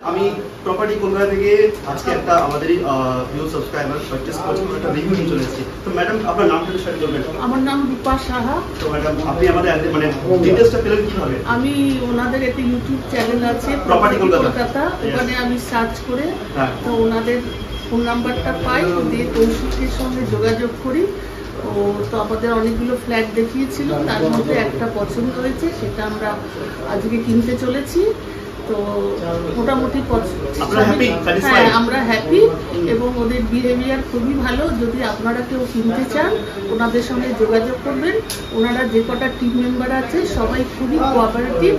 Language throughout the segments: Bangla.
আমি প্রপার্টি কলকাতা থেকে আজকে একটা আমাদেরই ভিউ সাবস্ক্রাইবার পারচেজ করেছেন একটা রিভিউ নিয়ে চলে এসেছি। তো ম্যাডাম আপনার নামটা শেয়ার করবেন। আমার নাম রূপা সাহা। তো ম্যাডাম আপনি আমাদের মানে ডিটেইলসটা পেলেন কিভাবে? আমি ওনাদের একটা ইউটিউব চ্যানেল আছে প্রপার্টি কলকাতা, ওখানে আমি সার্চ করে তো ওনাদের ফোন নাম্বারটা পাই, দিয়ে কৌশিকের সঙ্গে যোগাযোগ করি। তো আমাদের অনেকগুলো ফ্ল্যাট দেখিয়েছিল, তার মধ্যে একটা পছন্দ হয়েছে, সেটা আমরা আজকে কিনতে চলেছি। তো মোটামুটি হ্যাঁ আমরা হ্যাপি এবং ওদের বিহেভিয়ার খুবই ভালো। যদি আপনারা কেউ কিনতে চান ওনাদের সঙ্গে যোগাযোগ করবেন। ওনারা যে কটা টিম মেম্বার আছে সবাই খুবই cooperative.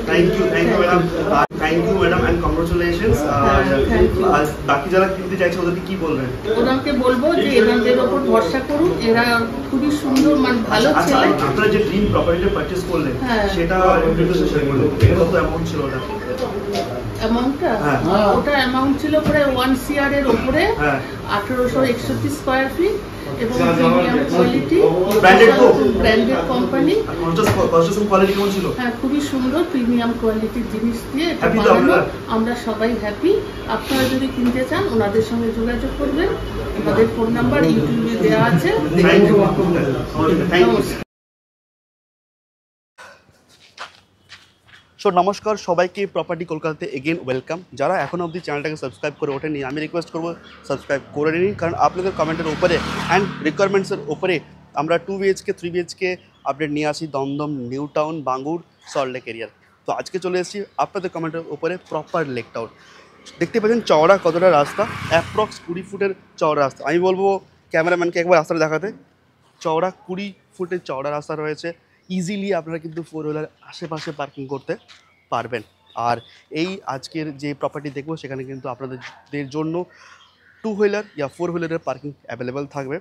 Thank you madam, thank you madam and congratulations. আর বাকি যারা কিনতে চাইছে ওদেরকে কি বলবেন? ওদেরকে বলবো যে এনাদের ওপর ভরসা করুন, এরা খুবই সুন্দর মানে ভালো ছেলে। আপনারা যে ড্রিম প্রপার্টিটা পারচেজ করলেন সেটা শেয়ার করলেন, কত অ্যামাউন্ট ছিল ওটা? অ্যামাউন্টটা ওটা অ্যামাউন্ট ছিল প্রায় 1 CR এর উপরে, 1861 স্কয়ার ফিট এবং premium quality, branded company. Construction quality কেমন ছিল? হ্যাঁ খুবই সুন্দর প্রিমিয়াম কোয়ালিটির জিনিস দিয়ে আমরা সবাই হ্যাপি। আপনারা যদি কিনতে চান ওনাদের সঙ্গে যোগাযোগ করবেন, ওনাদের ফোন নাম্বার ইউটিউবে দেওয়া আছে। Thank you. সো নমস্কার সবাইকে, প্রপার্টি কলকাতাতে এগেন ওয়েলকাম। যারা এখনও অবধি চ্যানেলটাকে সাবস্ক্রাইব করে ওঠেনি আমি রিকোয়েস্ট করবো সাবস্ক্রাইব করে নিন, কারণ আপনাদের কমেন্টের উপরে অ্যান্ড রিকোয়ারমেন্টসের উপরে আমরা 2 BHK 3 BHK আপডেট নিয়ে আসি দমদম, নিউ টাউন, বাঙ্গুর, সল্টলেক এরিয়ার। তো আজকে চলে এসেছি আপনাদের কমেন্টের উপরে প্রপার লেক টাউন। দেখতে পাচ্ছেন চওড়া কতটা রাস্তা, অ্যাপ্রক্স 20 ফুটের চওড়া রাস্তা। আমি বলবো ক্যামেরাম্যানকে একবার রাস্তাটা দেখাতে। চওড়া 20 ফুটের চওড়া রাস্তা রয়েছে। ইজিলি আপনারা কিন্তু 4 হুইলার আশেপাশে পার্কিং করতে পারবেন। আর এই আজকের যে প্রপার্টি দেখবো সেখানে কিন্তু আপনাদের জন্য 2 হুইলার ইয়া 4 হুইলারের পার্কিং অ্যাভেলেবেল থাকবে।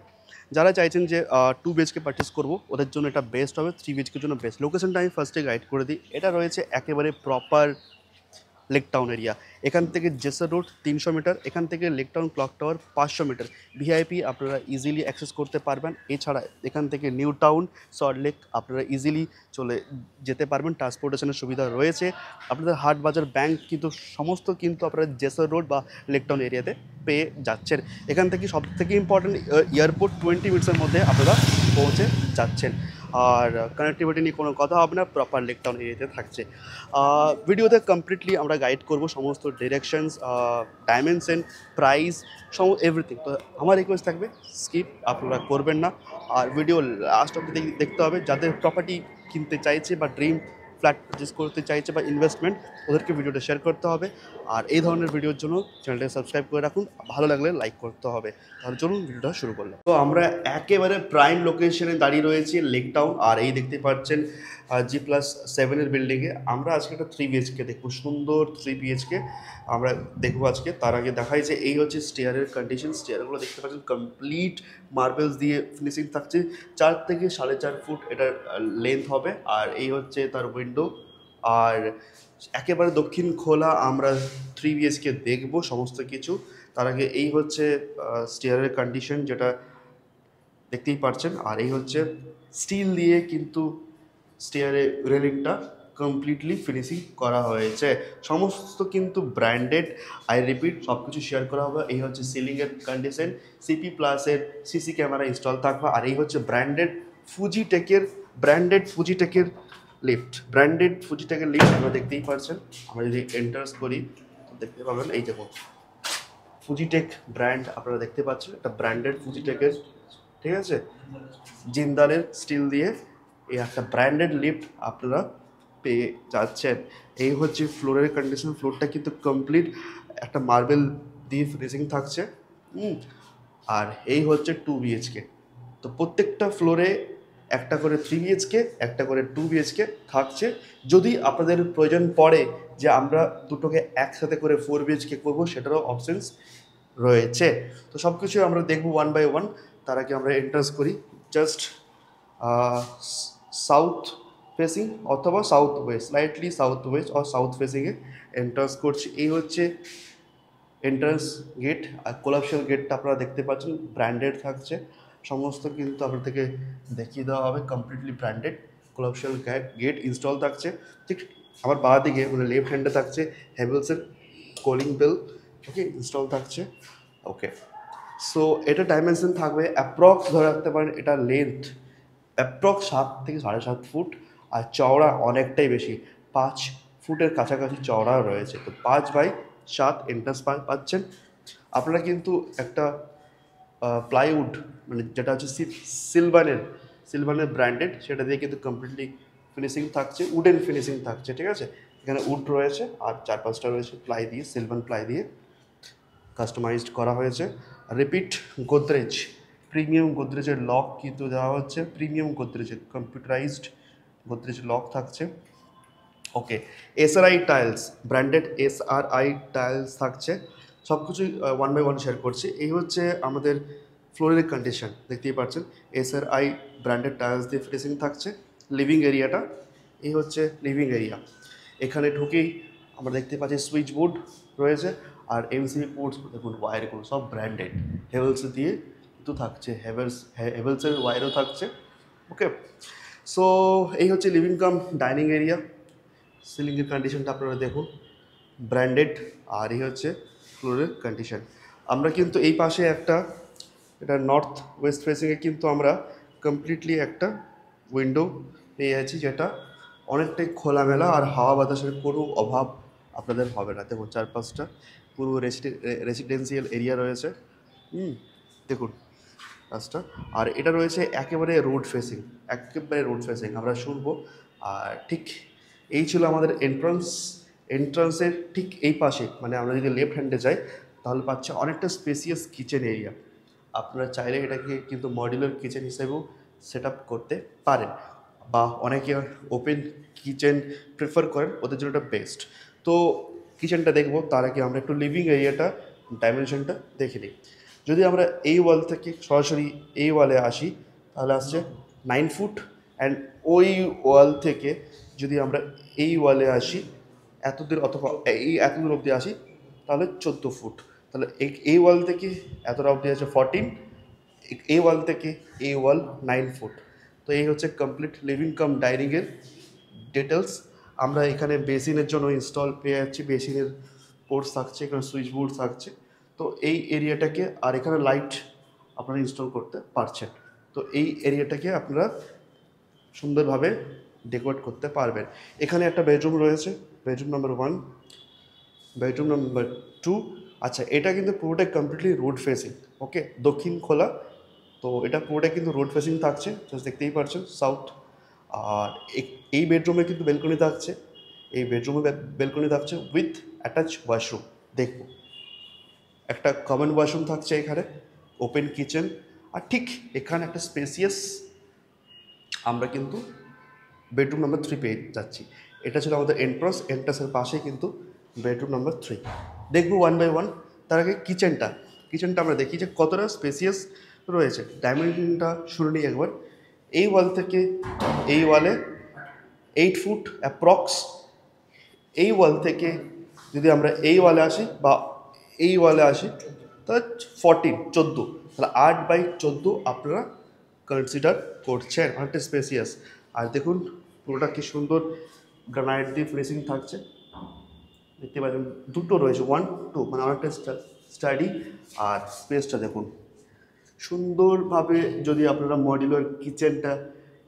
যারা চাইছেন যে 2 BHK পারচেস করবো ওদের জন্য এটা বেস্ট হবে, 3 BHKর জন্য বেস্ট। লোকেশনটা আমি ফার্স্টে গাইড করে দিই। এটা রয়েছে একেবারে প্রপার লেক টাউন এরিয়া। এখান থেকে জেসার রোড 300 মিটার, এখান থেকে Lake Town clock tower 500 metre. VIP আপনারা ইজিলি অ্যাক্সেস করতে পারবেন। এছাড়া এখান থেকে নিউ টাউন, সল্টলেক আপনারা ইজিলি চলে যেতে পারবেন, ট্রান্সপোর্টেশনের সুবিধা রয়েছে। আপনাদের হাট বাজার ব্যাংক কিন্তু সমস্ত কিন্তু আপনারা জেসার রোড বা লেক টাউন এরিয়াতে পেয়ে যাচ্ছেন। এখান থেকে সবথেকে ইম্পর্টেন্ট এয়ারপোর্ট 20 মিনিটসের মধ্যে আপনারা পৌঁছে যাচ্ছেন। আর কানেক্টিভিটি নিয়ে কোনো কথা হবে না, প্রপার লেক টাউন এরিয়াতে থাকছে। ভিডিওতে কমপ্লিটলি আমরা গাইড করব সমস্ত ডিরেকশনস, ডাইমেনশন, প্রাইস, এভরিথিং। তো আমার রিকোয়েস্ট থাকবে স্কিপ আপনারা করবেন না, আর ভিডিও লাস্ট অবধি দেখতে হবে। যাদের প্রপার্টি কিনতে চাইছে বা ড্রিম ফ্ল্যাট পারচেস করতে চাইছে বা ইনভেস্টমেন্ট, ওদেরকে ভিডিওটা শেয়ার করতে হবে। আর এই ধরনের ভিডিওর জন্য চ্যানেলটাকে সাবস্ক্রাইব করে রাখুন, ভালো লাগলে লাইক করতে হবে। তাহলে চলুন ভিডিওটা শুরু করলাম। তো আমরা একেবারে প্রাইম লোকেশনে দাঁড়িয়ে রয়েছি লেক টাউন। আর এই দেখতে পাচ্ছেন G+7 বিল্ডিংয়ে আমরা আজকে একটা 3 BHK দেখবো, সুন্দর 3 BHK আমরা দেখবো আজকে। তার আগে দেখাই যে এই হচ্ছে স্টেয়ারের কন্ডিশন। স্টেয়ারগুলো দেখতে পাচ্ছেন কমপ্লিট মার্বেলস দিয়ে ফিনিশিং থাকছে। 4 থেকে 4.5 ফুট এটার লেন্থ হবে। আর এই হচ্ছে তার উইন্ডো। আর একেবারে দক্ষিণ খোলা আমরা 3 BHK দেখবো সমস্ত কিছু। তার আগে এই হচ্ছে স্টেয়ারের কন্ডিশন, যেটা দেখতেই পাচ্ছেন। আর এই হচ্ছে স্টিল দিয়ে কিন্তু স্টেয়ারে রেলিংটা কমপ্লিটলি ফিনিশিং করা হয়েছে, সমস্ত কিন্তু ব্র্যান্ডেড। আই রিপিট, সব কিছু শেয়ার করা হবে। এই হচ্ছে সিলিংয়ের কন্ডিশন, CP+-এর CC ক্যামেরা ইনস্টল থাকবে। আর এই হচ্ছে ব্র্যান্ডেড ফুজিটেকের লিফট, আমরা দেখতেই পাচ্ছেন। আমরা যদি এন্টার্স করি দেখতে পাবেন, এই দেখুন ফুজিটেক ব্র্যান্ড আপনারা দেখতে পাচ্ছেন, একটা ব্র্যান্ডেড ফুজিটেকের, ঠিক আছে, জিন্দালের স্টিল দিয়ে এই একটা ব্র্যান্ডেড লিফট আপনারা পেয়ে যাচ্ছেন। এই হচ্ছে ফ্লোরের কন্ডিশন, ফ্লোরটা কিন্তু কমপ্লিট একটা মার্বেল দিয়ে ফিনিশিং থাকছে। আর এই হচ্ছে 2 BHK। তো প্রত্যেকটা ফ্লোরে একটা করে 3 BHK, একটা করে 2 BHK থাকছে। যদি আপনাদের প্রয়োজন পড়ে যে আমরা দুটোকে একসাথে করে 4 BHK করবো, সেটারও অপশনস রয়েছে। তো সব কিছু আমরা দেখবো 1 বাই 1। তার আগে আমরা এন্ট্রান্স করি। জাস্ট সাউথ ফেসিং অথবা south west, slightly south west আর সাউথ ফেসিংয়ে এন্ট্রান্স করছি। এই হচ্ছে এন্ট্রান্স গেট। আর কোলাপশিয়াল গেটটা আপনারা দেখতে পাচ্ছেন, ব্র্যান্ডেড থাকছে সমস্ত, কিন্তু আপনাদেরকে দেখিয়ে দেওয়া হবে কমপ্লিটলি ব্র্যান্ডেড। কোলাপশিয়াল গেট ইনস্টল থাকছে। ঠিক আমার বাঁ দিকে মানে লেফট হ্যান্ডে থাকছে হ্যাভেলসের কলিং বেল ওকে ইনস্টল থাকছে। ওকে, সো এটা ডাইমেনশন থাকবে অ্যাপ্রক্স ধরে রাখতে পারেন, এটা লেন্থ অ্যাপ্রক্স 7 থেকে 7.5 ফুট, আর চওড়া অনেকটাই বেশি, 5 ফুটের কাছাকাছি চওড়া রয়েছে। তো 5/7 এন্ট্রান্স পাচ্ছেন আপনারা। কিন্তু একটা প্লাইউড মানে যেটা হচ্ছে সিলভানের ব্র্যান্ডেড, সেটা দিয়ে কিন্তু কমপ্লিটলি ফিনিশিং থাকছে, উডেন ফিনিশিং থাকছে, ঠিক আছে। এখানে উড রয়েছে আর 4-5টা রয়েছে প্লাই দিয়ে, সিলভার প্লাই দিয়ে কাস্টমাইজড করা হয়েছে। রিপিট গোদরেজ, প্রিমিয়াম গোদরেজের লক কিন্তু দেওয়া হচ্ছে, প্রিমিয়াম গোদরেজের কম্পিউটারাইজড গোদরেজ লক থাকছে। Okay, SRI tiles, branded SRI tiles থাকছে। সব কিছুই 1/1 শেয়ার করছি। এই হচ্ছে আমাদের ফ্লোরের কন্ডিশন, দেখতেই পাচ্ছেন এসআরআই ব্র্যান্ডেড টাইলস দিয়ে ফিনিশিং থাকছে। লিভিং এরিয়াটা, এই হচ্ছে লিভিং এরিয়া। এখানে ঢুকেই আমরা দেখতে পাচ্ছি সুইচ বোর্ড রয়েছে, আর এমসিবি পোর্টস দেখুন, ওয়্যারগুলো সব ব্র্যান্ডেড, হেভেলস দিয়ে কিন্তু থাকছে, হেভেলসের ওয়্যারও থাকছে। ওকে, সো এই হচ্ছে লিভিং কাম ডাইনিং এরিয়া। সিলিংয়ের কন্ডিশনটা আপনারা দেখুন, ব্র্যান্ডেড। আর এই হচ্ছে ফ্লোরের কন্ডিশন। আমরা কিন্তু এই পাশে একটা, এটা নর্থ ওয়েস্ট ফেসিংয়ে কিন্তু আমরা কমপ্লিটলি একটা উইন্ডো পেয়ে যাচ্ছি, যেটা অনেকটাই খোলামেলা, আর হাওয়া বাতাসের কোনো অভাব আপনাদের হবে না। দেখুন চারপাশটা পুরো রেসিডেন্সিয়াল এরিয়া রয়েছে, দেখুন রাস্তা। আর এটা রয়েছে একেবারে রোড ফেসিং, আমরা শুনবো। আর ঠিক এই ছিল আমাদের এন্ট্রান্সের ঠিক এই পাশে, মানে আমরা যদি লেফট হ্যান্ডে যাই তাহলে পাচ্ছে অনেকটা স্পেসিয়াস কিচেন এরিয়া। আপনারা চাইলে এটাকে কিন্তু মডিউলার কিচেন হিসেবেও সেট আপ করতে পারেন, বা অনেকে ওপেন কিচেন প্রেফার করেন, ওদের জন্য এটা বেস্ট। তো কিচেনটা দেখবো তার আগে আমরা একটু লিভিং এরিয়াটা ডাইমেনশনটা দেখে নিই। যদি আমরা এই ওয়াল থেকে সরাসরি এই ওয়ালে আসি তাহলে আসছে 9 ফুট, অ্যান্ড ওই ওয়াল থেকে যদি আমরা এই ওয়ালে আসি এতদূর, অথবা এতদূর অবধি আসি তাহলে 14 ফুট। তাহলে এই ওয়াল থেকে এতটা অবধি আছে 14, এই ওয়াল থেকে এই ওয়াল 9 ফুট। তো এই হচ্ছে কমপ্লিট লিভিং কাম ডাইনিংয়ের ডিটেলস। আমরা এখানে বেসিনের জন্য ইনস্টল পেয়ে যাচ্ছি, বেসিনের পোর্টস থাকছে, এখানে সুইচ বোর্ড থাকছে। তো এই এরিয়াটাকে, আর এখানে লাইট আপনারা ইনস্টল করতে পারছেন। তো এই এরিয়াটাকে আপনারা সুন্দরভাবে ডেকোরেট করতে পারবেন। এখানে একটা বেডরুম রয়েছে, বেডরুম নাম্বার 1, বেডরুম নাম্বার 2। আচ্ছা, এটা কিন্তু পুরোটাই কমপ্লিটলি রোড ফেসিং, ওকে, দক্ষিণ খোলা। তো এটা পুরোটাই কিন্তু রোড ফেসিং থাকছে, জাস্ট দেখতেই পাচ্ছেন সাউথ। আর এই বেডরুমে কিন্তু বেলকনি থাকছে, এই বেডরুমে বেলকনি থাকছে উইথ অ্যাটাচ ওয়াশরুম। দেখব একটা কমন ওয়াশরুম থাকছে এখানে, ওপেন কিচেন। আর ঠিক এখানে একটা স্পেসিয়াস আমরা কিন্তু বেডরুম নাম্বার 3 পেয়ে যাচ্ছি। এটা ছিল আমাদের এন্ট্রান্সের পাশেই কিন্তু বেডরুম নাম্বার 3। দেখব 1/1। তার আগে কিচেনটা আমরা দেখি যে কতটা স্পেসিয়াস রয়েছে। ডাইমেনশনটা শুনে নিই একবার। এই ওয়াল থেকে এই ওয়ালে 8 ফুট অ্যাপ্রক্স। এই ওয়াল থেকে যদি আমরা এই ওয়ালে আসি বা এই ওয়ালে আসি তাহলে 14 তাহলে 8/14 আপনারা কনসিডার করছেন, অনেকটা স্পেসিয়াস। আর দেখুন পুরোটা কি সুন্দর গ্রানাইট দিয়ে ফিনিশিং থাকছে, দেখতে পাচ্ছেন দুটো রয়েছে, 1, 2, মানে অনেকটা স্টাডি। আর স্পেসটা দেখুন সুন্দরভাবে, যদি আপনারা মডিউলার কিচেনটা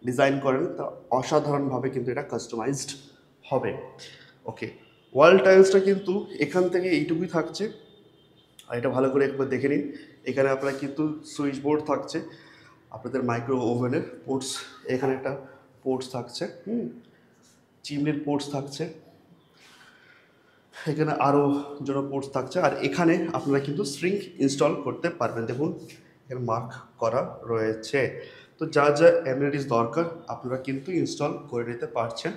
ডিজাইন করেন তা অসাধারণভাবে কিন্তু এটা কাস্টমাইজড হবে। ওকে, ওয়াল টাইলসটা কিন্তু এখান থেকে এইটুকুই থাকছে, আর এটা ভালো করে একবার দেখে নিন। এখানে আপনারা কিন্তু সুইচ বোর্ড থাকছে, আপনাদের মাইক্রো ওভেনের পোর্টস, এখানে একটা পোর্টস থাকছে, চিমনির পোর্টস থাকছে, এখানে আরও জন্য পোর্টস থাকছে। আর এখানে আপনারা কিন্তু সিঙ্ক ইনস্টল করতে পারবেন, দেখুন এর মার্ক করা রয়েছে। তো যা যা অ্যামিনিটিস দরকার আপনারা কিন্তু ইনস্টল করে নিতে পারছেন।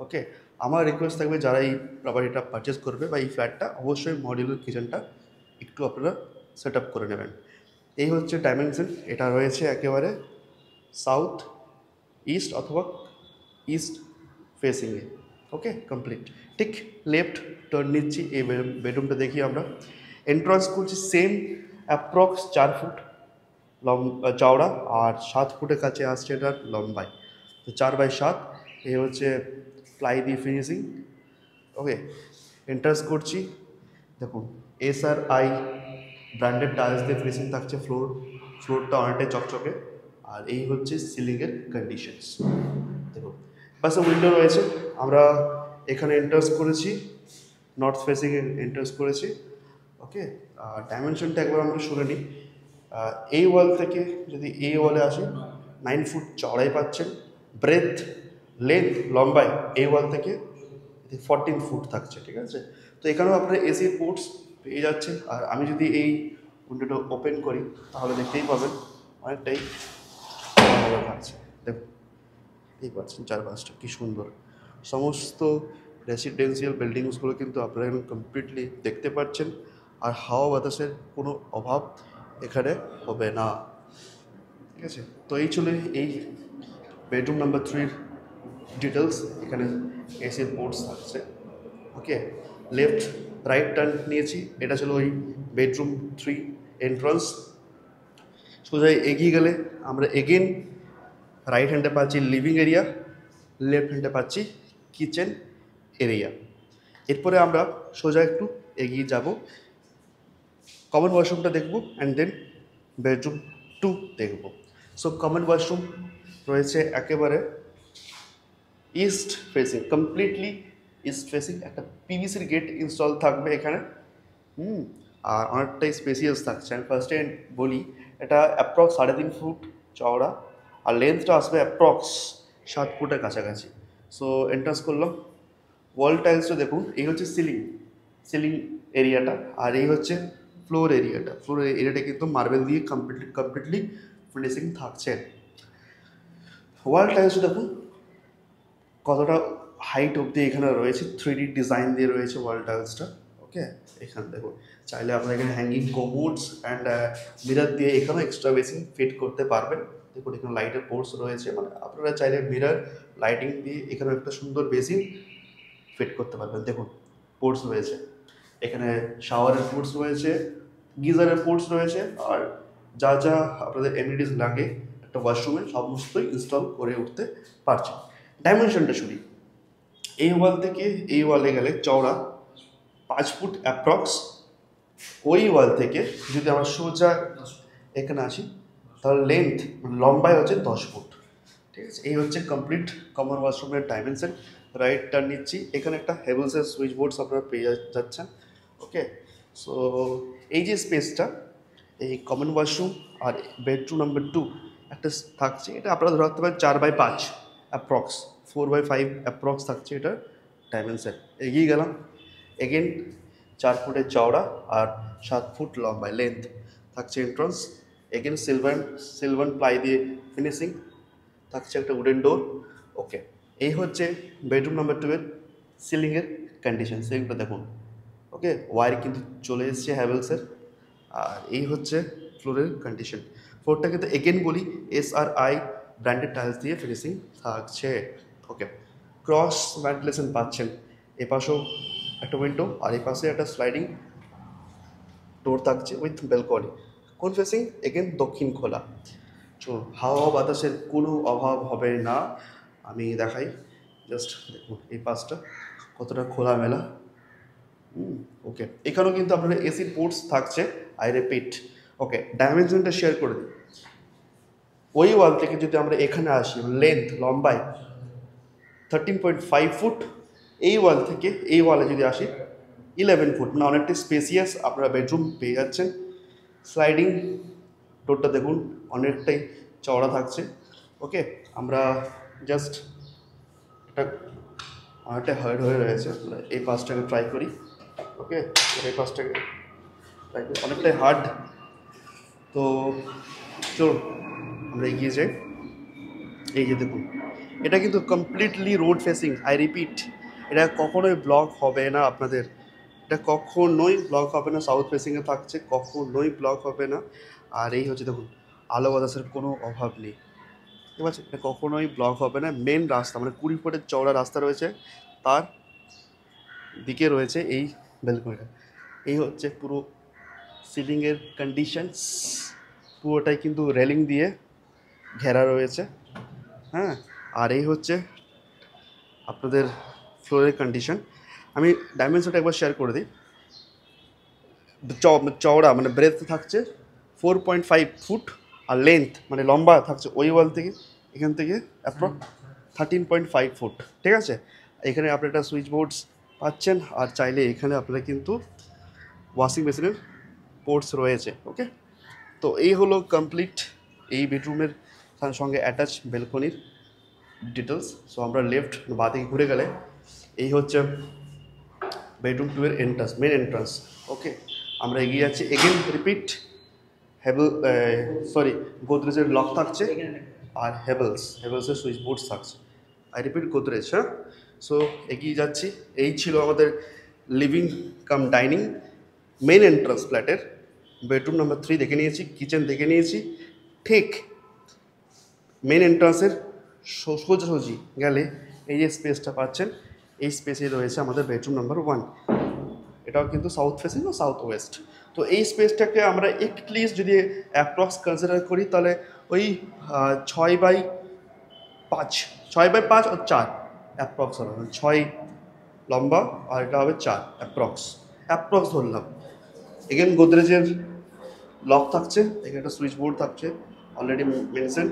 ওকে, আমার রিকোয়েস্ট থাকবে যারা এই প্রপার্টিটা পারচেস করবে বা এই ফ্ল্যাটটা, অবশ্যই মডিউলার কিচেনটা একটু আপনারা সেট আপ করে নেবেন। এই হচ্ছে ডাইমেনশন, এটা রয়েছে একেবারে সাউথ ইস্ট অথবা ইস্ট ফেসিংয়ে। ওকে, কমপ্লিট। ঠিক লেফট টার্ন নিচ্ছি, এই বেডরুমটা দেখি আমরা। এন্ট্রান্স করছি সেম অ্যাপ্রক্স 4 ফুট চওড়া, আর 7 ফুটের কাছে আসছে এটার লম্বাই। তো 4/7 এই হচ্ছে প্লাই দিয়ে ফিনিশিং। ওকে, এন্ট্রান্স করছি, দেখুন SRI ব্র্যান্ডেড টাইলস দিয়ে ফিনিশিং থাকছে, ফ্লোরটা অনেকটাই চকচকে। আর এই হচ্ছে সিলিংয়ের কন্ডিশনস। দেখুন পাশে উইন্ডো রয়েছে, আমরা এখানে এন্টার্স করেছি, নর্থ ফেসিংয়ে এন্টার্স করেছি। ওকে, আর ডাইমেনশনটা একবার আমরা শুনে নিই। এই ওয়াল থেকে যদি এই ওয়ালে আসি 9 ফুট চড়াই পাচ্ছেন, ব্রেথ লেন্থ লম্বাই এই ওয়াল থেকে 14 ফুট থাকছে, ঠিক আছে। তো এখানেও আপনার এসি পোর্টস পেয়ে যাচ্ছেন। আর আমি যদি এই উইন্ডোটা ওপেন করি তাহলে দেখতেই পাবেন অনেকটাই ভালো থাকছে। দেখুন এই পাচ্ছেন চারপাশটা কী সুন্দর, সমস্ত রেসিডেন্সিয়াল বিল্ডিংসগুলো কিন্তু আপনারা এখন কমপ্লিটলি দেখতে পাচ্ছেন। আর হাওয়া বাতাসের কোনো অভাব এখানে হবে না, ঠিক আছে। তো এই ছিল এই বেডরুম নাম্বার 3-র ডিটেলস। এখানে এসির পোর্টস থাকছে। ওকে, লেফট রাইট টার্ন নিয়েছি, এটা ছিল ওই বেডরুম 3 এন্ট্রান্স। সোজা এগিয়ে গেলে আমরা এগেন রাইট হ্যান্ডে পাচ্ছি লিভিং এরিয়া, লেফট হ্যান্ডে পাচ্ছি কিচেন এরিয়া। এরপরে আমরা সোজা একটু এগিয়ে যাব, কমন ওয়াশরুমটা দেখব অ্যান্ড দেন বেডরুম 2 দেখব। সো কমন ওয়াশরুম রয়েছে একেবারে east facing, completely east facing. একটা পিভিসির গেট ইনস্টল থাকবে এখানে, আর অনেকটাই স্পেসিয়াস থাকছে। আমি ফার্স্টে বলি এটা অ্যাপ্রক্স 3.5 ফুট চওড়া, আর লেন্থটা আসবে অ্যাপ্রক্স 7 ফুটের কাছাকাছি। সো এন্ট্রান্স করলাম, ওয়াল টাইলসটা দেখুন, এই হচ্ছে সিলিং এরিয়াটা, আর এই হচ্ছে ফ্লোর এরিয়াটা কিন্তু মার্বেল দিয়ে কমপ্লিটলি ফিনিশিং থাকছে। ওয়াল টাইলসটা দেখুন কতটা হাইট অবধি এখানে রয়েছে, 3D ডিজাইন দিয়ে রয়েছে ওয়াল টাইলসটা। ওকে, এখানে দেখুন চাইলে আপনারা এখানে হ্যাঙ্গিং কোমোডস অ্যান্ড মিরর দিয়ে এখানেও এক্সট্রা বেসিন ফিট করতে পারবেন। দেখুন এখানে লাইটের পোর্টস রয়েছে, মানে আপনারা চাইলে মিরর লাইটিং দিয়ে এখানে একটা সুন্দর বেসিন ফিট করতে পারবেন। দেখুন পোর্টস রয়েছে, এখানে শাওয়ারের পোর্টস রয়েছে, গিজারের পোর্টস রয়েছে, আর যা যা আপনাদের এমনিটিস লাগে একটা ওয়াশরুমে সমস্তই ইনস্টল করে উঠতে পারছেন। ডাইমেনশনটা শুনি, এই ওয়াল থেকে এই ওয়ালে গেলে চওড়া 5 ফুট অ্যাপ্রক্স। ওই ওয়াল থেকে যদি আমরা সোজা এখানে আসি তাহলে লেন্থ লম্বায় হচ্ছে 10 ফুট, ঠিক আছে। এই হচ্ছে কমপ্লিট কমন ওয়াশরুমের ডাইমেনশন। রাইট টার্ন নিচ্ছি, এখানে একটা হেভেলসের সুইচ বোর্ডস আপনারা পেয়ে যাচ্ছেন। ওকে, সো এই যে স্পেসটা এই কমন ওয়াশরুম আর বেডরুম নাম্বার 2 একটা থাকছে, এটা আপনারা ধরে রাখতে পারেন 4/5 অ্যাপ্রক্স, 4/5 অ্যাপ্রক্স থাকছে এটা ডাইমেনশন। এগিয়ে গেলাম, এগেন 4 ফুটের চওড়া আর 7 ফুট লম্বায় লেন্থ থাকছে এন্ট্রান্স। এগেন সিলভার প্লাই দিয়ে ফিনিশিং থাকছে, একটা উডেন ডোর। ওকে, এই হচ্ছে বেডরুম নাম্বার 2-এর সিলিংয়ের কন্ডিশন। সিলিংটা দেখুন, ওকে, ওয়ার কিন্তু চলে এসছে হ্যাভেলসের। আর এই হচ্ছে ফ্লোরের কন্ডিশন। ফ্লোরটা কিন্তু এগেন বলি SRI ব্র্যান্ডেড টাইলস দিয়ে ফিনিশিং থাকছে। ওকে, ক্রস ভেন্টিলেশন পাচ্ছেন, এপাশেও একটা উইন্ডো আর এই পাশে একটা স্লাইডিং ডোর থাকছে উইথ ব্যালকনি। কোন ফেসিং? এগেন দক্ষিণ খোলা। তো হাওয়া বাতাসের কোনো অভাব হবে না। আমি দেখাই, জাস্ট দেখুন এই পাশটা কতটা খোলামেলা। ওকে, এখানেও কিন্তু আপনাদের এসির পোর্টস থাকছে, আই রিপিট। ওকে, ডাইমেনশনটা শেয়ার করে দিই। ওই ওয়াল থেকে যদি আমরা এখানে আসি, লেন্থ লম্বাই 13.5 ফুট। এই ওয়াল থেকে এই ওয়ালে যদি আসি 11 ফুট, মানে অনেকটাই স্পেসিয়াস আপনারা বেডরুম পেয়ে যাচ্ছেন। স্লাইডিং ডোরটা দেখুন অনেকটাই চওড়া থাকছে। ওকে, আমরা জাস্ট এটা অনেকটাই হার্ড হয়ে রয়েছে, এই পাশটাকে ট্রাই করি। ওকে, এই পাশটাকে ট্রাই করি, অনেকটাই হার্ড। তো চলো আমরা এগিয়ে যাই। এই যে দেখুন, এটা কিন্তু completely road facing, I repeat. এটা কখনোই ব্লক হবে না আপনাদের, এটা কখনোই ব্লক হবে না। সাউথ ফেসিংয়ে থাকছে, কখনোই ব্লক হবে না। আর এই হচ্ছে দেখুন, আলো বাতাসের কোনো অভাব নেই, ঠিক আছে। এটা কখনোই ব্লক হবে না। মেন রাস্তা, মানে 20 ফুটের চওড়া রাস্তা রয়েছে, তার দিকে রয়েছে এই ব্যালকনিটা। এই হচ্ছে পুরো সিলিংয়ের কন্ডিশনস, পুরোটাই কিন্তু রেলিং দিয়ে ঘেরা রয়েছে। হ্যাঁ, আর এই হচ্ছে আপনাদের ফ্লোরের কন্ডিশন। আমি ডাইমেনশনটা একবার শেয়ার করে দিই। চওড়া মানে ব্রেথ থাকছে 4.5 ফুট, আর লেন্থ মানে লম্বা থাকছে ওই ওয়াল থেকে এখান থেকে অ্যাপ্রক্স 13.5 ফুট। ঠিক আছে, এখানে আপনি একটা সুইচ বোর্ডস পাচ্ছেন, আর চাইলে এখানে আপনারা কিন্তু ওয়াশিং মেশিনের পোর্টস রয়েছে। ওকে, তো এই হলো কমপ্লিট এই বেডরুমের সঙ্গে অ্যাটাচ ব্যালকনির ডিটেলস। সো আমরা লেফট বা দিকে ঘুরে গেলে এই হচ্ছে বেডরুম 2 এর এন্ট্রান্স, মেন এন্ট্রান্স। ওকে, আমরা এগিয়ে যাচ্ছি, এগেন রিপিট গোদরেজের লক থাকছে আর হেভেলসের সুইচ বোর্ডস থাকছে। I repeat Godrej. হ্যাঁ, সো এগিয়ে যাচ্ছি। এই ছিল আমাদের living cum dining main entrance ফ্ল্যাটের। বেডরুম নাম্বার 3 দেখে নিয়েছি, কিচেন দেখে নিয়েছি। ঠিক মেন এন্ট্রান্সের সোজাসুজি গেলে এই যে স্পেসটা পাচ্ছেন, এই স্পেসে রয়েছে আমাদের বেডরুম নাম্বার 1। এটাও কিন্তু সাউথ ফেসিং ও সাউথ ওয়েস্ট। তো এই স্পেসটাকে আমরা এটলিস্ট যদি অ্যাপ্রক্স কনসিডার করি তাহলে ওই 6x5 আর 4 অ্যাপ্রক্স হবে, 6 লম্বা আর এটা হবে 4 অ্যাপ্রক্স ধরলাম। এগেন গোদরেজের লক থাকছে, এখানে একটা সুইচ বোর্ড থাকছে অলরেডি মেনশন,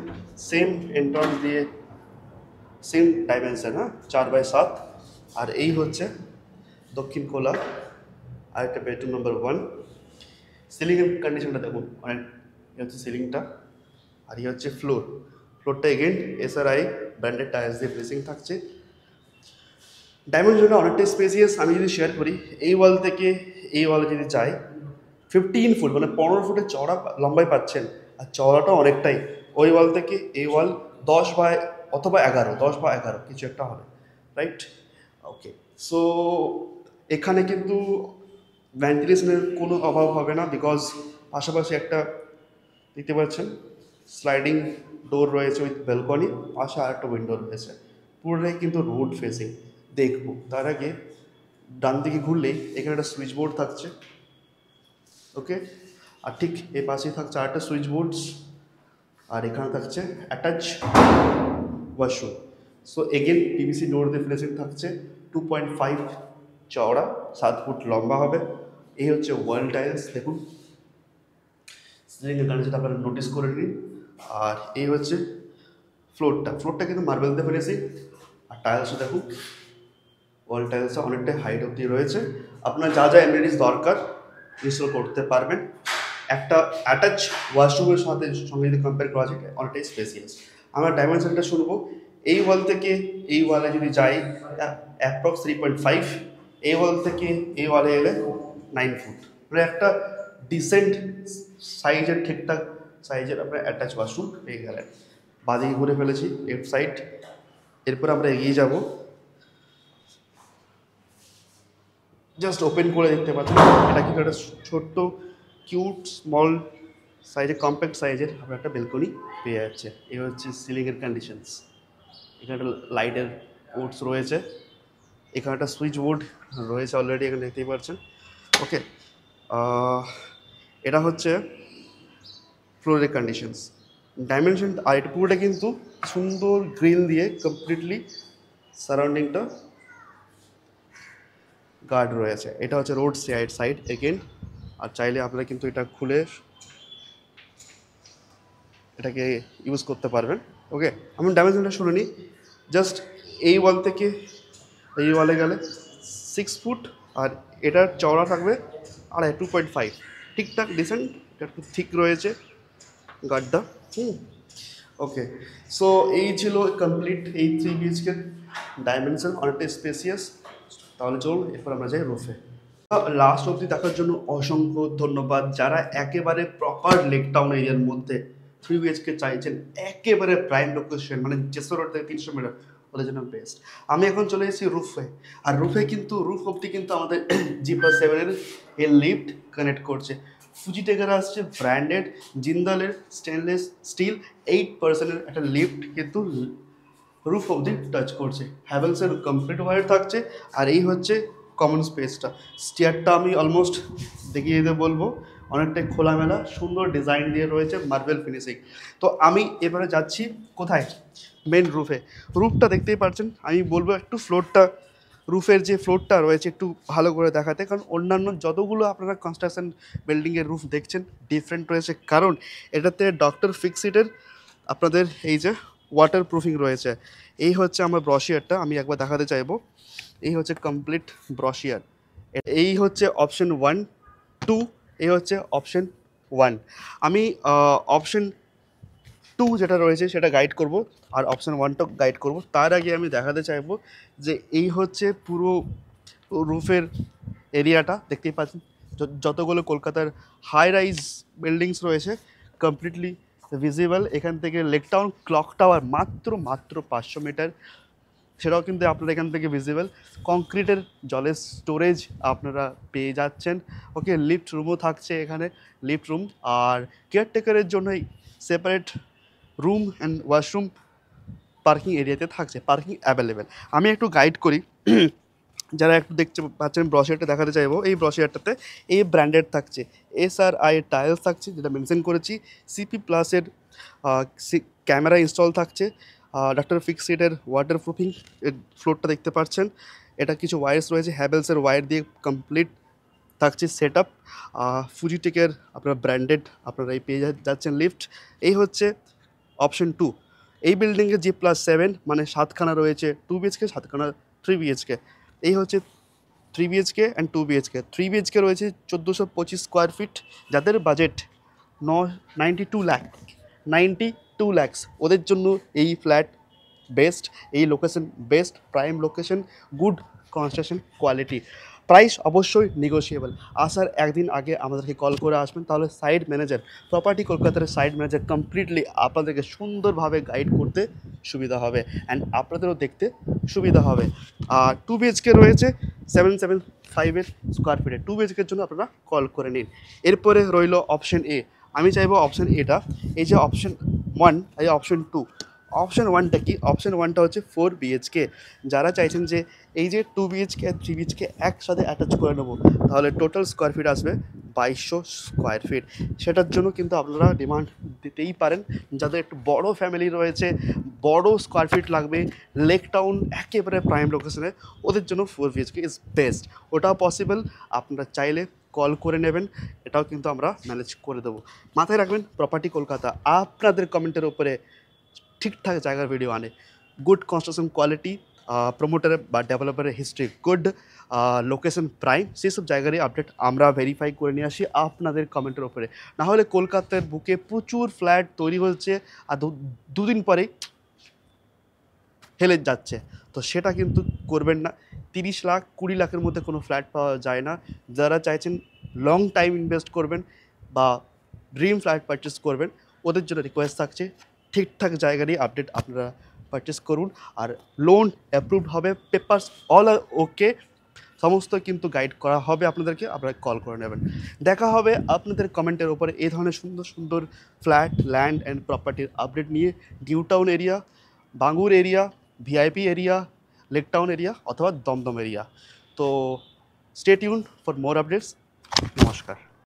সেম এন্ট্রান্স দিয়ে সেম ডাইমেনশন। হ্যাঁ, 4x7। আর এই হচ্ছে দক্ষিণ কোলা আর একটা বেডরুম নাম্বার 1। সিলিংয়ের কন্ডিশনটা দেখুন, অনেক এই হচ্ছে সিলিংটা, আর এই হচ্ছে ফ্লোরটা এগেন SRI ব্র্যান্ডেড টায়ার্স দিয়ে ফিনিশিং থাকছে। ডাইমেনশনটা অনেকটা স্পেসিয়াস। আমি যদি শেয়ার করি, এই ওয়াল থেকে এই ওয়ালে যদি যাই 15 ফুট মানে 15 ফুটের চওড়া লম্বাই পাচ্ছেন, আর চওড়াটা অনেকটাই। ওই ওয়াল থেকে এই ওয়াল 10 বা 11 কিছু একটা হবে, রাইট? ওকে, সো এখানে কিন্তু ভেন্টিলেশনের কোনো অভাব হবে না, বিকজ পাশাপাশি একটা দেখতে পাচ্ছেন স্লাইডিং ডোর রয়েছে উইথ ব্যালকনি, পাশে আর একটা উইন্ডো রয়েছে, পুরোটাই কিন্তু রোড ফেসিং। দেখবো তার আগে ডান দিকে ঘুরলেই এখানে একটা সুইচ বোর্ড থাকছে। ওকে, আর ঠিক এই পাশেই থাকছে আরেকটা সুইচ বোর্ডস, আর এখানে থাকছে attach washroom. So again PVC ডোর দিয়ে ফিনিশিং থাকছে, 2.5 চওড়া, 7 ফুট লম্বা হবে। এই হচ্ছে ওয়াল টাইলস, দেখুন সিলিংয়ের কন্ডিশন আপনারা নোটিস করে নিন। আর এই হচ্ছে ফ্লোরটা কিন্তু মার্বেল দিয়ে ফিনিশিং। আর টাইলসও দেখুন, ওয়াল টাইলসটা অনেকটাই হাইট অব্দি রয়েছে। আপনার যা যা এমনিটিস দরকার ইনস্টল করতে পারবেন। একটা অ্যাটাচ ওয়াশরুমের সঙ্গে যদি কম্পেয়ার করা যায় অনেকটাই স্পেসিয়াস। আমরা ডাইমেনশনটা শুনবো। এই ওয়াল থেকে এই ওয়ালে যদি যাই অ্যাপ্রক্স 3.5, এই ওয়াল থেকে এই ওয়ালে এলে 9 ফুট, মানে একটা ডিসেন্ট সাইজের, ঠিকঠাক সাইজের আপনার অ্যাটাচ ওয়াশরুম পেয়ে গেলেন। বাদিকে ঘুরে ফেলেছি লেফট সাইড। এরপর আমরা এগিয়ে যাব, জাস্ট ওপেন করে দেখতে পাচ্ছেন এটা কিন্তু একটা ছোট্ট কিউট স্মল সাইজের কম্প্যাক্ট সাইজের আপনার একটা বেলকনি পেয়ে যাচ্ছে। এই হচ্ছে সিলিংয়ের কন্ডিশনস। এখানে একটা লাইটের পোর্টস রয়েছে, এখানে একটা সুইচ বোর্ড রয়েছে অলরেডি, এখানে দেখতেই পাচ্ছেন। ওকে, এটা হচ্ছে ফ্লোরের কন্ডিশনস, ডাইমেনশন। আর এটা পুরোটা কিন্তু সুন্দর গ্রিল দিয়ে কমপ্লিটলি সারাউন্ডিংটা গার্ড রয়েছে। এটা হচ্ছে রোড সাইড এগেন। আর চাইলে আপনারা কিন্তু এটা খুলে এটাকে ইউজ করতে পারবেন। ওকে, আমি ডাইমেনশনটা শুনে নিই। জাস্ট এই ওয়াল থেকে এই ওয়ালে গেলে 6 ফুট, আর এটার চওড়া থাকবে 2.5, ঠিকঠাক ডিসেন্ট। এটা একটু থিক রয়েছে গার্ডটা। ওকে, সো এই ছিল কমপ্লিট এই 3 BHK ডাইমেনশন, অনেকটা স্পেসিয়াস। তাহলে চলুন এরপর আমরা যাই রুফে। লাস্ট অবধি দেখার জন্য অসংখ্য ধন্যবাদ। যারা একেবারে প্রপার লেক টাউন এরিয়ার মধ্যে 3 BHK চাইছেন, একেবারে প্রাইম লোকেশন, মানে জেসর রোড থেকে 300 মিটার, ওদের জন্য বেস্ট। আমি এখন চলে এসেছি রুফে। আর রুফে কিন্তু রুফ অবধি কিন্তু আমাদের G+7 এর লিফট কানেক্ট করছে। ফুজিটেকের আসছে ব্র্যান্ডেড জিন্দালের স্টেনলেস স্টিল 8% একটা লিফট কিন্তু রুফ অবধি টাচ করছে। হ্যাভেলসের কমপ্লিট ওয়্যার থাকছে। আর এই হচ্ছে কমন স্পেসটা। স্টিয়ারটা আমি অলমোস্ট দেখিয়ে দিতে বলবো, অনেকটাই খোলামেলা, সুন্দর ডিজাইন দিয়ে রয়েছে, মার্বেল ফিনিশিং। তো আমি এবারে যাচ্ছি কোথায়, মেন রুফে। রুফটা দেখতেই পাচ্ছেন। আমি বলবো একটু ফ্লোরটা রুফের যে ফ্লোরটা রয়েছে একটু ভালো করে দেখাতে, কারণ অন্যান্য যতগুলো আপনারা কনস্ট্রাকশন বিল্ডিংয়ের রুফ দেখছেন ডিফারেন্ট রয়েছে, কারণ এটাতে ডক্টর ফিক্সিটের আপনাদের এই যে ওয়াটার প্রুফিং রয়েছে। এই হচ্ছে আমার ব্রশিয়ারটা, আমি একবার দেখাতে চাইবো। এই হচ্ছে কমপ্লিট ব্রশিয়ার। এই হচ্ছে অপশন 1, 2, এই হচ্ছে অপশন 1। আমি অপশন 2 যেটা রয়েছে সেটা গাইড করব, আর অপশন 1টা গাইড করব। তার আগে আমি দেখাতে চাইবো যে এই হচ্ছে পুরো রুফের এরিয়াটা দেখতেই পাচ্ছেন। যতগুলো কলকাতার হাই রাইজ বিল্ডিংস রয়েছে কমপ্লিটলি ভিজিবল। এখান থেকে লেক টাউন ক্লক টাওয়ার মাত্র 500 মিটার, সেটাও কিন্তু আপনারা এখান থেকে ভিজিবল। কংক্রিটের জলের স্টোরেজ আপনারা পেয়ে যাচ্ছেন। ওকে, লিফট রুমও থাকছে এখানে, লিফট রুম। আর কেয়ারটেকারের জন্যই separate room and washroom parking এরিয়াতে থাকছে, পার্কিং অ্যাভেলেবেল। আমি একটু গাইড করি যারা একটু দেখতে পাচ্ছেন। ব্রশিয়ারটা দেখাতে চাইবো। এই ব্রশিয়ারটাতে এই ব্র্যান্ডেড থাকছে, SRI টাইলস থাকছে যেটা মেনশন করেছি, CP প্লাসের ক্যামেরা ইনস্টল থাকছে, ডক্টর ফিক্সিটের ওয়াটার প্রুফিং ফ্লোরটা দেখতে পাচ্ছেন। এটা কিছু ওয়্যারস রয়েছে, হ্যাভেলসের ওয়্যার দিয়ে কমপ্লিট থাকছে সেট আপ। ফুজিটেকের আপনার ব্র্যান্ডেড আপনারা এই পেয়ে যাচ্ছেন লিফট। এই হচ্ছে অপশন 2। এই বিল্ডিংয়ে G+7 মানে 7খানা রয়েছে 2 BHK, 7খানা 3 BHK। এই হচ্ছে 3 BHK অ্যান্ড 2 BHK। 3 BHK রয়েছে 1425 স্কোয়ার ফিট। যাদের বাজেট 92 lakhs, ওদের জন্য এই ফ্ল্যাট বেস্ট, এই location best, prime location, good construction quality. Price অবশ্যই নেগোশিয়েবল। আসার একদিন আগে আমাদেরকে কল করে আসবেন, তাহলে সাইট ম্যানেজার, প্রপার্টি কলকাতার সাইট ম্যানেজার কমপ্লিটলি আপনাদেরকে সুন্দরভাবে গাইড করতে সুবিধা হবে অ্যান্ড আপনাদেরও দেখতে সুবিধা হবে। আর 2 BHK রয়েছে 775 স্কোয়ার ফিটে। 2 BHKর জন্য আপনারা কল করে নিন। এরপরে রইল অপশন এ। আমি চাইবো অপশন এটা, এই যে অপশন 1, এই অপশন 2। অপশন 1টা কি? অপশন 1টা হচ্ছে 4 BHK। যারা চাইছেন যে এই যে 2 BHK আর 3 BHK একসাথে অ্যাটাচ করে নেবো, তাহলে টোটাল স্কোয়ার ফিট আসবে 2200 স্কোয়ার ফিট। সেটার জন্য কিন্তু আপনারা ডিমান্ড দিতেই পারেন। যাদের একটু বড় ফ্যামিলি রয়েছে, বড় স্কোয়ার ফিট লাগবে, লেক টাউন একেবারে প্রাইম লোকেশনে, ওদের জন্য 4 BHK ইজ বেস্ট। ওটাও পসিবল, আপনারা চাইলে কল করে নেবেন, এটাও কিন্তু আমরা ম্যানেজ করে দেবো। মাথায় রাখবেন, প্রপার্টি কলকাতা আপনাদের কমেন্টের উপরে ঠিকঠাক জায়গার ভিডিও আনে। গুড কনস্ট্রাকশন কোয়ালিটি, প্রমোটারের বা ডেভেলপারের হিস্ট্রি গুড, লোকেশন প্রাইম, সেই সব জায়গারই আপডেট আমরা ভেরিফাই করে নিয়ে আসি আপনাদের কমেন্টের ওপরে। নাহলে কলকাতার বুকে প্রচুর ফ্ল্যাট তৈরি হচ্ছে আর দুদিন পরেই হেলে যাচ্ছে, তো সেটা কিন্তু করবেন না। 30 লাখ 20 লাখের মধ্যে কোনো ফ্ল্যাট পাওয়া যায় না। যারা চাইছেন লং টাইম ইনভেস্ট করবেন বা ড্রিম ফ্ল্যাট পারচেস করবেন, ওদের জন্য রিকোয়েস্ট থাকছে ঠিকঠাক জায়গারই আপডেট আপনারা পারচেস করুন। আর লোন অ্যাপ্রুভড হবে, পেপারস অল আর ওকে, সমস্ত কিন্তু গাইড করা হবে আপনাদেরকে, আপনারা কল করে নেবেন। দেখা হবে আপনাদের কমেন্টের ওপরে এই ধরনের সুন্দর সুন্দর ফ্ল্যাট, ল্যান্ড অ্যান্ড প্রপার্টির আপডেট নিয়ে। New town area, Bangur area, VIP area, lake town area অথবা দমদম এরিয়া। তো stay tune for more updates. নমস্কার।